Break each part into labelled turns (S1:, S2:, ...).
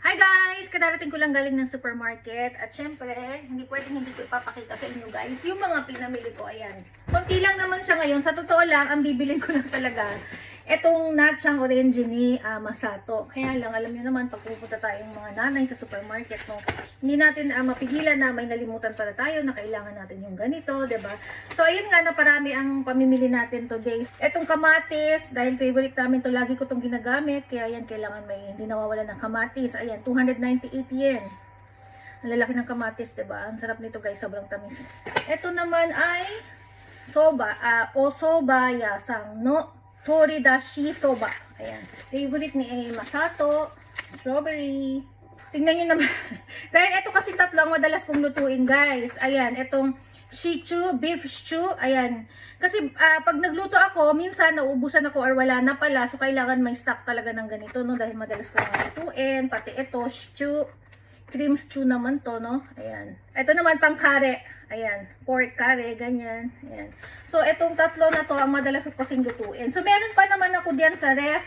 S1: Hi guys! Kadarating ko lang galing ng supermarket at syempre, hindi pwedeng hindi ko ipapakita sa inyo guys yung mga pinamili ko. Ayan. Konti lang naman siya ngayon. Sa totoo lang, ang bibilin ko lang talaga etong natchang orange ni Masato. Kaya lang, alam nyo naman, pag pupunta tayong mga nanay sa supermarket, no, hindi natin mapigilan na may nalimutan para tayo na kailangan natin yung ganito, diba? So, ayun nga na parami ang pamimili natin today. Etong kamatis, dahil favorite namin to, lagi ko tong ginagamit. Kaya yan, kailangan may hindi nawawala ng kamatis. Ayan, 298 yen. Ang lalaki ng kamatis, diba? Ang sarap nito guys, sobrang tamis. Ito naman ay soba, osoba yasang no Toridashi soba. Ayan. Favorite ni Masato. Strawberry. Tingnan nyo naman. Dahil ito kasi tatlong madalas kong lutuin guys. Ayan. Itong shichu, beef stew. Ayan. Kasi pag nagluto ako, minsan nauubusan ako or wala na pala. So kailangan may stock talaga ng ganito. No? Dahil madalas kong lutuin. Pati ito, stew. Cream stew naman to, no? Ayan. Ito naman pang kare. Ayan. Pork kare, ganyan. Ayan. So, itong tatlo na to, ang madalas ko kasing lutuin. So, meron pa naman ako diyan sa ref.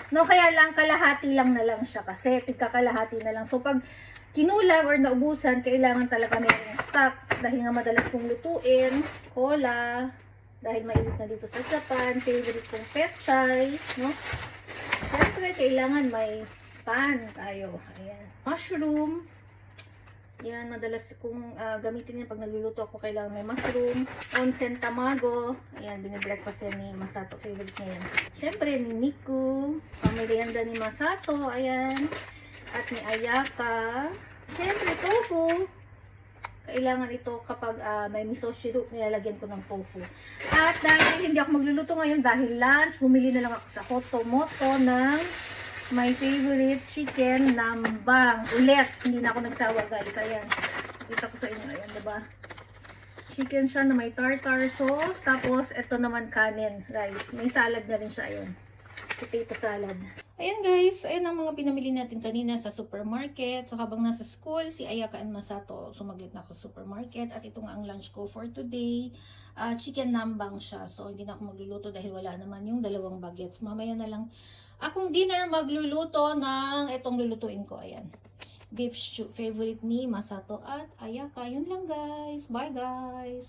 S1: No, kaya lang, kalahati lang na lang siya. Kasi, tigka kalahati na lang. So, pag kinulang or naubusan, kailangan talaga mayroong stock. Dahil nga madalas kong lutuin. Cola. Dahil mainit na dito sa Japan. Favorite kong pechay. No? Siyempre, kailangan may pan tayo. Ayan. Mushroom. Yan, madalas kong gamitin yan pag nagluluto ako. Kailangan may mushroom. Onsen tamago. Ayan, binibreakfast yan ni Masato. Favorite niya yan. Siyempre, ni Miku. Pamerienda ni Masato. Ayan. At ni Ayaka. Siyempre, tofu. Kailangan ito kapag may miso shiru, nilalagyan ko ng tofu. At dahil hindi ako magluluto ngayon dahil lunch, bumili na lang ako sa Hotomoto ng my favorite chicken nambang. Ulit, hindi na ako nagsawa guys. Ayan. Kita ko sa inyo. Ayan, diba? Chicken siya na may tartar sauce. Tapos, ito naman kanin, rice. May salad na rin siya. Ayan. Potato salad. Ayan guys. Ayan ang mga pinamili natin kanina sa supermarket. So, habang nasa school, si Ayaka and Masato, sumaglit na ako sa supermarket. At ito nga ang lunch ko for today. Chicken nambang siya. So, hindi na ako magluluto dahil wala naman yung dalawang bagets. Mamaya na lang akong dinner magluluto ng itong lulutuin ko. Ayan. Beef stew. Favorite ni Masato at Ayaka. Yun lang guys. Bye guys.